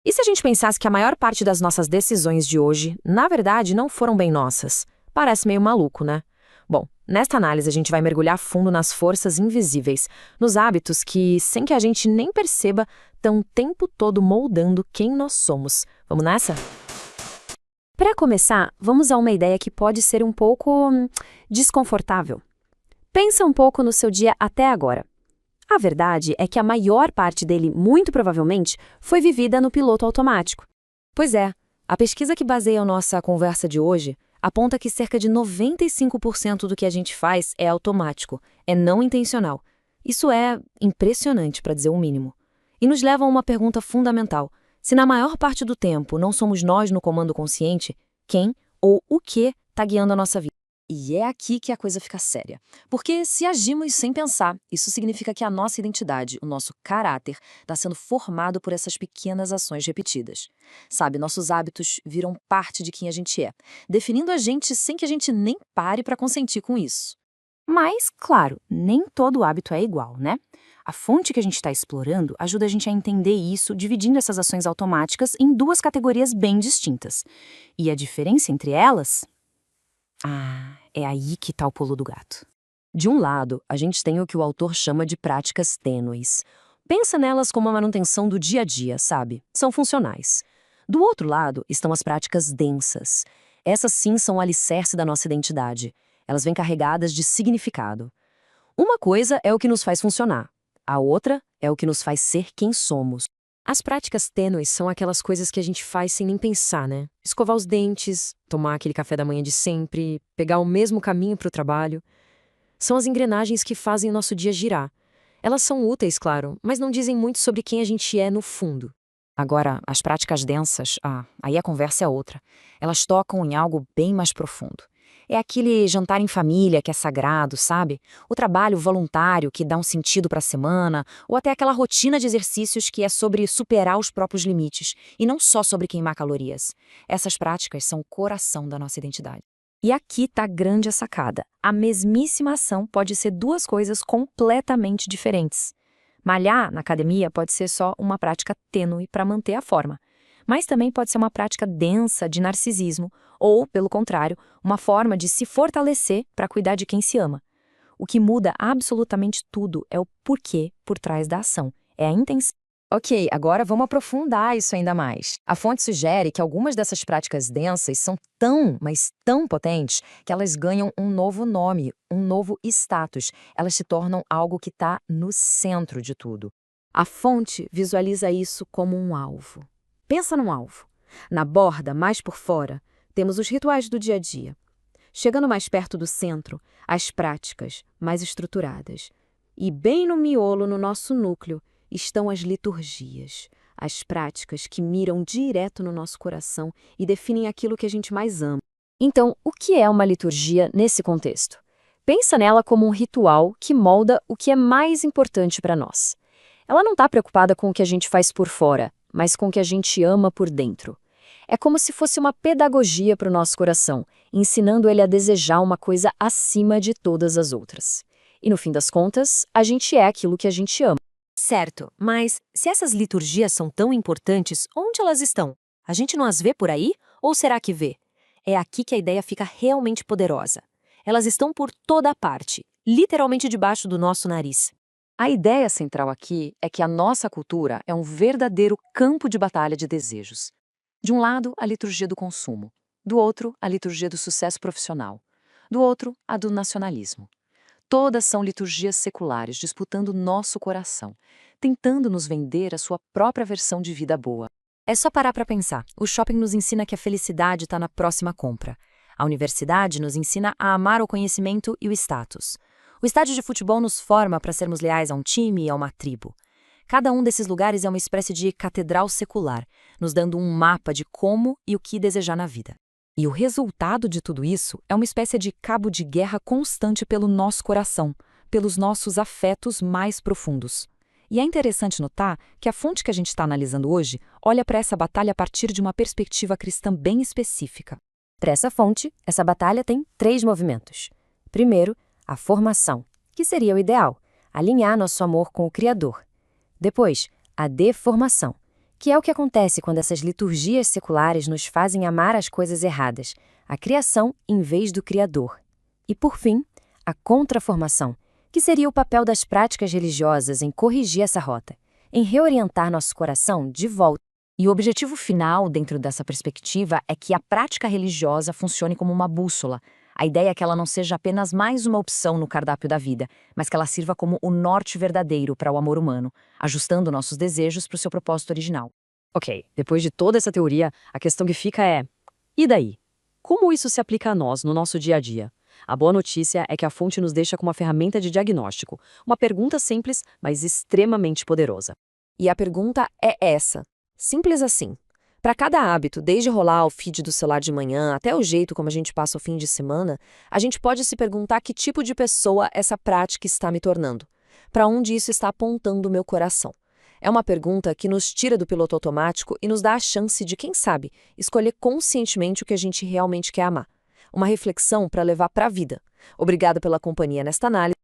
E se a gente pensasse que a maior parte das nossas decisões de hoje, na verdade, não foram bem nossas? Parece meio maluco, né? Bom, nesta análise a gente vai mergulhar fundo nas forças invisíveis, nos hábitos que, sem que a gente nem perceba, estão o tempo todo moldando quem nós somos. Vamos nessa? Para começar, vamos a uma ideia que pode ser um pouco desconfortável. Pensa um pouco no seu dia até agora. A verdade é que a maior parte dele, muito provavelmente, foi vivida no piloto automático. Pois é, a pesquisa que baseia a nossa conversa de hoje aponta que cerca de 95% do que a gente faz é automático, é não intencional. Isso é impressionante, para dizer o mínimo. E nos leva a uma pergunta fundamental. Se na maior parte do tempo não somos nós no comando consciente, quem ou o que está guiando a nossa vida? E é aqui que a coisa fica séria. Porque se agimos sem pensar, isso significa que a nossa identidade, o nosso caráter, está sendo formado por essas pequenas ações repetidas. Sabe, nossos hábitos viram parte de quem a gente é, definindo a gente sem que a gente nem pare para consentir com isso. Mas, claro, nem todo hábito é igual, né? A fonte que a gente está explorando ajuda a gente a entender isso, dividindo essas ações automáticas em duas categorias bem distintas. E a diferença entre elas? É aí que está o pulo do gato. De um lado, a gente tem o que o autor chama de práticas tênues. Pensa nelas como a manutenção do dia a dia, sabe? São funcionais. Do outro lado, estão as práticas densas. Essas sim são o alicerce da nossa identidade. Elas vêm carregadas de significado. Uma coisa é o que nos faz funcionar. A outra é o que nos faz ser quem somos. As práticas tênues são aquelas coisas que a gente faz sem nem pensar, né? Escovar os dentes, tomar aquele café da manhã de sempre, pegar o mesmo caminho para o trabalho. São as engrenagens que fazem o nosso dia girar. Elas são úteis, claro, mas não dizem muito sobre quem a gente é no fundo. Agora, as práticas densas, aí a conversa é outra. Elas tocam em algo bem mais profundo. É aquele jantar em família que é sagrado, sabe? O trabalho voluntário que dá um sentido para a semana, ou até aquela rotina de exercícios que é sobre superar os próprios limites, e não só sobre queimar calorias. Essas práticas são o coração da nossa identidade. E aqui está a grande sacada. A mesmíssima ação pode ser duas coisas completamente diferentes. Malhar na academia pode ser só uma prática tênue para manter a forma, mas também pode ser uma prática densa de narcisismo ou, pelo contrário, uma forma de se fortalecer para cuidar de quem se ama. O que muda absolutamente tudo é o porquê por trás da ação, é a intenção. Ok, agora vamos aprofundar isso ainda mais. A fonte sugere que algumas dessas práticas densas são tão, mas tão potentes, que elas ganham um novo nome, um novo status. Elas se tornam algo que está no centro de tudo. A fonte visualiza isso como um alvo. Pensa num alvo. Na borda, mais por fora, temos os rituais do dia a dia. Chegando mais perto do centro, as práticas mais estruturadas. E bem no miolo, no nosso núcleo, estão as liturgias, as práticas que miram direto no nosso coração e definem aquilo que a gente mais ama. Então, o que é uma liturgia nesse contexto? Pensa nela como um ritual que molda o que é mais importante para nós. Ela não está preocupada com o que a gente faz por fora, mas com o que a gente ama por dentro. É como se fosse uma pedagogia para o nosso coração, ensinando ele a desejar uma coisa acima de todas as outras. E no fim das contas, a gente é aquilo que a gente ama. Certo, mas se essas liturgias são tão importantes, onde elas estão? A gente não as vê por aí? Ou será que vê? É aqui que a ideia fica realmente poderosa. Elas estão por toda parte, literalmente debaixo do nosso nariz. A ideia central aqui é que a nossa cultura é um verdadeiro campo de batalha de desejos. De um lado, a liturgia do consumo. Do outro, a liturgia do sucesso profissional. Do outro, a do nacionalismo. Todas são liturgias seculares disputando nosso coração, tentando nos vender a sua própria versão de vida boa. É só parar para pensar. O shopping nos ensina que a felicidade está na próxima compra. A universidade nos ensina a amar o conhecimento e o status. O estádio de futebol nos forma para sermos leais a um time e a uma tribo. Cada um desses lugares é uma espécie de catedral secular, nos dando um mapa de como e o que desejar na vida. E o resultado de tudo isso é uma espécie de cabo de guerra constante pelo nosso coração, pelos nossos afetos mais profundos. E é interessante notar que a fonte que a gente está analisando hoje olha para essa batalha a partir de uma perspectiva cristã bem específica. Para essa fonte, essa batalha tem 3 movimentos. Primeiro, a formação, que seria o ideal, alinhar nosso amor com o Criador. Depois, a deformação, Que é o que acontece quando essas liturgias seculares nos fazem amar as coisas erradas, a criação em vez do Criador. E, por fim, a contraformação, que seria o papel das práticas religiosas em corrigir essa rota, em reorientar nosso coração de volta. E o objetivo final, dentro dessa perspectiva, é que a prática religiosa funcione como uma bússola. A ideia é que ela não seja apenas mais uma opção no cardápio da vida, mas que ela sirva como o norte verdadeiro para o amor humano, ajustando nossos desejos para o seu propósito original. Ok, depois de toda essa teoria, a questão que fica é: e daí? Como isso se aplica a nós no nosso dia a dia? A boa notícia é que a fonte nos deixa com uma ferramenta de diagnóstico, uma pergunta simples, mas extremamente poderosa. E a pergunta é essa. Simples assim. Para cada hábito, desde rolar o feed do celular de manhã até o jeito como a gente passa o fim de semana, a gente pode se perguntar que tipo de pessoa essa prática está me tornando. Para onde isso está apontando o meu coração? É uma pergunta que nos tira do piloto automático e nos dá a chance de, quem sabe, escolher conscientemente o que a gente realmente quer amar. Uma reflexão para levar para a vida. Obrigada pela companhia nesta análise.